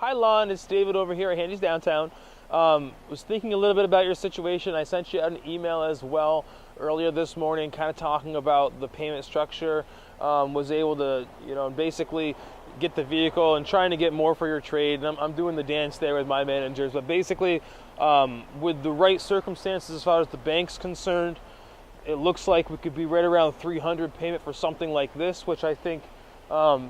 Hi, Lon. It's David over here at Handy's Downtown. Was thinking a little bit about your situation. I sent you an email as well earlier this morning, kind of talking about the payment structure. Was able to, basically get the vehicle and trying to get more for your trade. And I'm doing the dance there with my managers. But basically, with the right circumstances as far as the bank's concerned, it looks like we could be right around 300 payment for something like this, which I think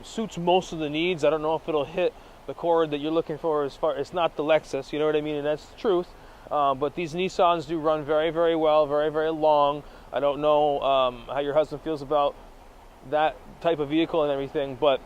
suits most of the needs. I don't know if it'll hit the chord that you're looking for as far. It's not the Lexus, you know what I mean, and that's the truth. But these Nissans do run very, very well, very, very long. I don't know how your husband feels about that type of vehicle and everything, but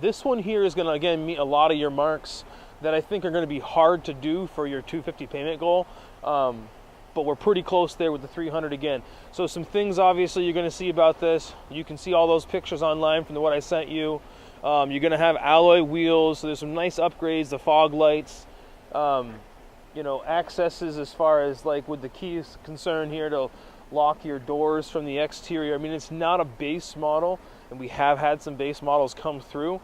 this one here is going to, again, meet a lot of your marks that I think are going to be hard to do for your 250 payment goal. But we're pretty close there with the 300 again. So some things obviously you're going to see about this. You can see all those pictures online from what I sent you. You're going to have alloy wheels, so there's some nice upgrades, the fog lights, accesses as far as like with the keys concerned here to lock your doors from the exterior. I mean, it's not a base model, and we have had some base models come through.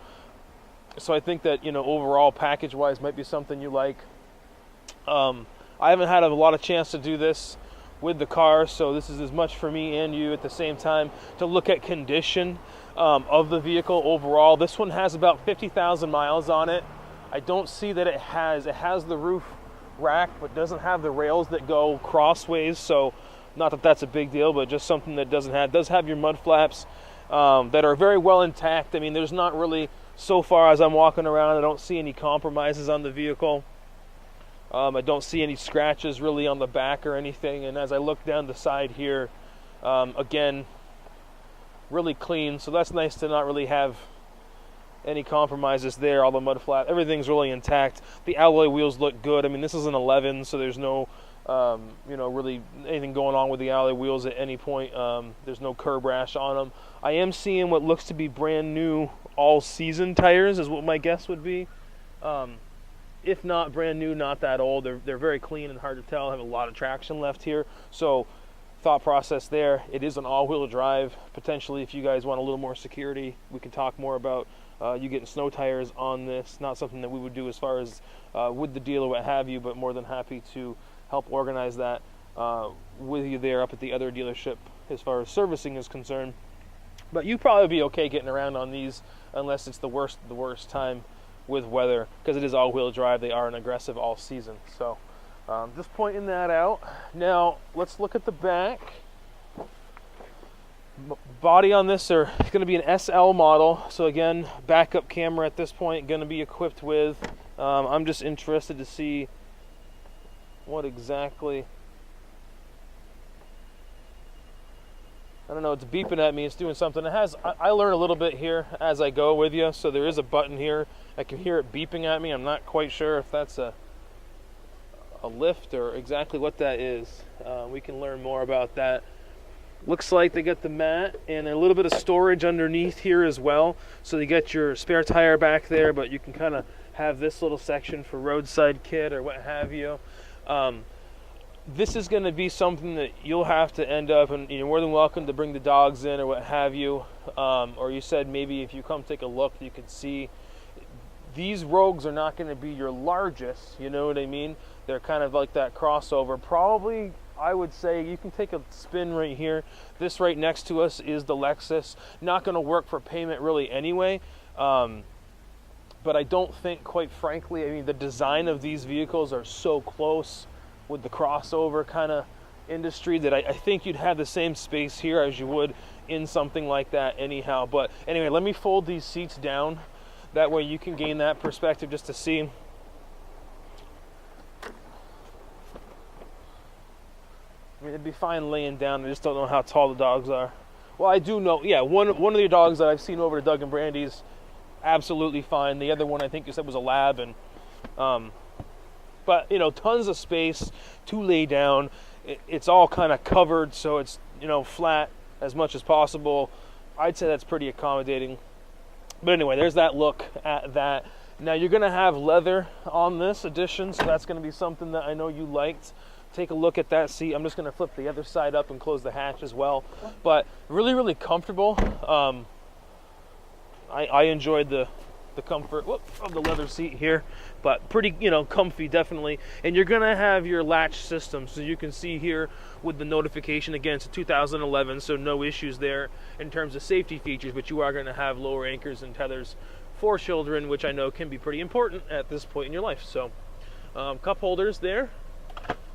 So I think that, overall package-wise might be something you like. I haven't had a lot of chance to do this with the car, so this is as much for me and you at the same time to look at condition of the vehicle overall. This one has about 50,000 miles on it. I don't see that it has the roof rack, but doesn't have the rails that go crossways, so not that that's a big deal, but just something that does have your mud flaps that are very well intact. I mean, there's not really, so far as I'm walking around, I don't see any compromises on the vehicle. I don't see any scratches really on the back or anything, and as I look down the side here, again, really clean, so that's nice to not really have any compromises there. All the mud flat, everything's really intact. The alloy wheels look good. I mean, this is an 11, so there's no really anything going on with the alloy wheels at any point. There's no curb rash on them. I am seeing what looks to be brand new all-season tires is what my guess would be. If not brand new, not that old. They're very clean and hard to tell. Have a lot of traction left here. So thought process there. It is an all-wheel drive. Potentially, if you guys want a little more security, we can talk more about you getting snow tires on this. Not something that we would do as far as with the dealer, what have you, but more than happy to help organize that with you there up at the other dealership as far as servicing is concerned. But you probably be okay getting around on these unless it's the worst time with weather, because it is all-wheel drive. They are an aggressive all season. So just pointing that out. Now let's look at the back. Body on this are going to be an SL model, so again, backup camera at this point going to be equipped with. I'm just interested to see what exactly. I don't know, it's beeping at me, it's doing something. It has, I learn a little bit here as I go with you, so there is a button here. I can hear it beeping at me. I'm not quite sure if that's a lift or exactly what that is. We can learn more about that. Looks like they got the mat and a little bit of storage underneath here as well. So you get your spare tire back there, but you can kind of have this little section for roadside kit or what have you. This is going to be something that you'll have to end up, and you're more than welcome to bring the dogs in or what have you. Or you said maybe if you come take a look, you can see these Rogues are not going to be your largest, you know what I mean? They're kind of like that crossover. Probably, I would say, you can take a spin right here. This right next to us is the Lexus. Not going to work for payment really anyway. But I don't think, quite frankly, I mean, the design of these vehicles are so close with the crossover kind of industry that I think you'd have the same space here as you would in something like that anyhow. But anyway, let me fold these seats down. That way you can gain that perspective just to see. I mean, it'd be fine laying down. I just don't know how tall the dogs are. Well, I do know, yeah, one of the dogs that I've seen over to Doug and Brandy's absolutely fine. The other one I think you said was a lab, and but tons of space to lay down. It's all kind of covered, so it's flat as much as possible. I'd say that's pretty accommodating. But anyway, there's that look at that. Now you're going to have leather on this edition, so that's going to be something that I know you liked. Take a look at that seat. I'm just going to flip the other side up and close the hatch as well. But really, really comfortable. I enjoyed the the comfort of the leather seat here, but pretty, comfy definitely. And you're gonna have your latch system, so you can see here with the notification, again, it's a 2011, so no issues there in terms of safety features, but you are gonna have lower anchors and tethers for children, which I know can be pretty important at this point in your life. So cup holders there,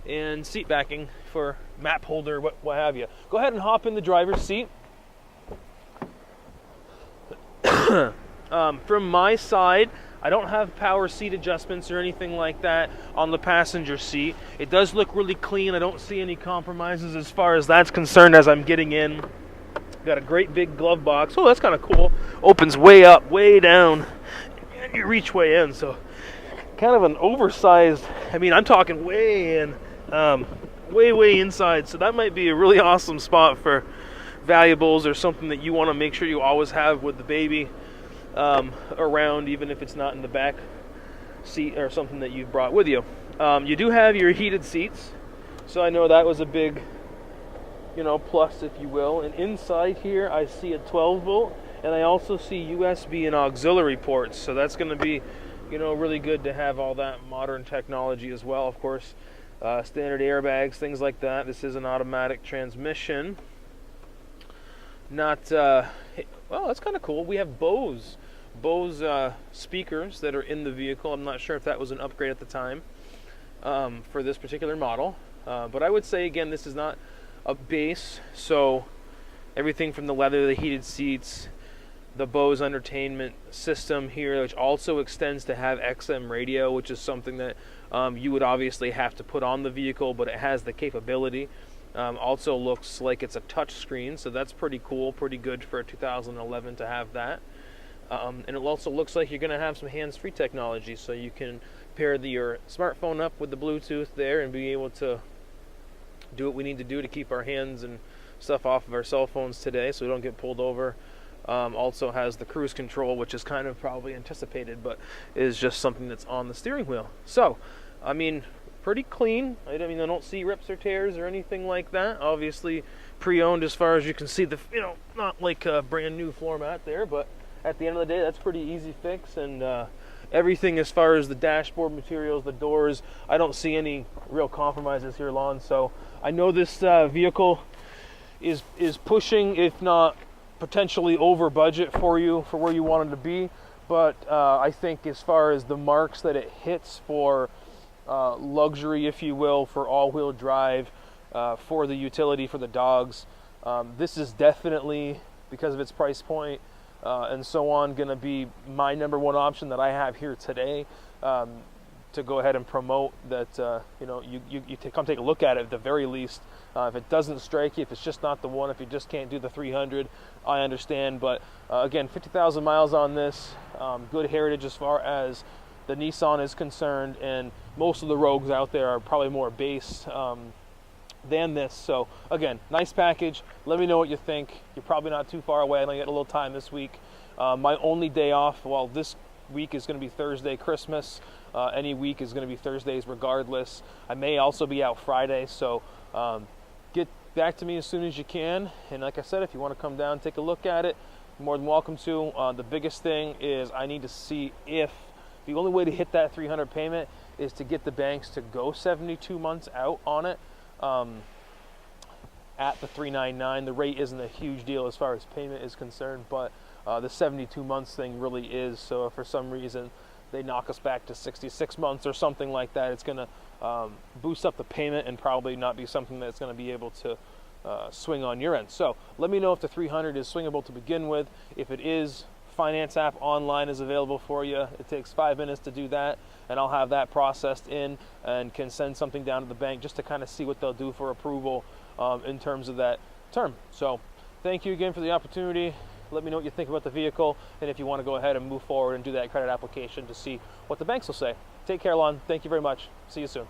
and seat backing for map holder, what have you. Go ahead and hop in the driver's seat. From my side, I don't have power seat adjustments or anything like that on the passenger seat. It does look really clean. I don't see any compromises as far as that's concerned as I'm getting in. Got a great big glove box. Oh, that's kind of cool. Opens way up, way down, and you reach way in. So kind of an oversized, I'm talking way in, way inside. So that might be a really awesome spot for valuables or something that you want to make sure you always have with the baby around, even if it's not in the back seat or something that you've brought with you. You do have your heated seats, so I know that was a big, plus, if you will. And inside here, I see a 12 volt, and I also see USB and auxiliary ports. So that's going to be, really good to have all that modern technology as well. Of course, standard airbags, things like that. This is an automatic transmission. Not, well, that's kind of cool. We have Bose speakers that are in the vehicle. I'm not sure if that was an upgrade at the time for this particular model. But I would say, again, this is not a base. So everything from the leather, the heated seats, the Bose entertainment system here, which also extends to have XM radio, which is something that you would obviously have to put on the vehicle, but it has the capability. Also looks like it's a touch screen, so that's pretty cool, pretty good for a 2011 to have that. And it also looks like you're going to have some hands-free technology, so you can pair your smartphone up with the Bluetooth there and be able to do what we need to do to keep our hands and stuff off of our cell phones today so we don't get pulled over. Also has the cruise control, which is kind of probably anticipated, but is just something that's on the steering wheel. So, pretty clean. I don't see rips or tears or anything like that. Obviously pre-owned as far as you can see, not like a brand new floor mat there, but at the end of the day, that's pretty easy fix. And everything as far as the dashboard materials, the doors, I don't see any real compromises here, Lon. So I know this vehicle is pushing, if not potentially over budget for you for where you want it to be. But I think as far as the marks that it hits for luxury, if you will, for all-wheel drive, for the utility, for the dogs, this is definitely, because of its price point and so on, going to be my number one option that I have here today, to go ahead and promote that. You come take a look at it at the very least. If it doesn't strike you, if it's just not the one, if you just can't do the 300, I understand. But again, 50,000 miles on this, good heritage as far as the Nissan is concerned, and most of the Rogues out there are probably more base than this. So again, nice package. Let me know what you think. You're probably not too far away. I know you got a little time this week. My only day off, well, this week is going to be Thursday, Christmas. Any week is going to be Thursdays regardless. I may also be out Friday, so get back to me as soon as you can. And like I said, if you want to come down, take a look at it, you're more than welcome to. The biggest thing is I need to see if the only way to hit that 300 payment is to get the banks to go 72 months out on it. At the 399, the rate isn't a huge deal as far as payment is concerned, but the 72 months thing really is. So if for some reason they knock us back to 66 months or something like that, it's going to boost up the payment and probably not be something that's going to be able to swing on your end. So let me know if the 300 is swingable to begin with. If it is, finance app online is available for you. It takes 5 minutes to do that, and I'll have that processed in and can send something down to the bank just to kind of see what they'll do for approval in terms of that term. So thank you again for the opportunity. Let me know what you think about the vehicle, and if you want to go ahead and move forward and do that credit application to see what the banks will say. Take care, Lon. Thank you very much. See you soon.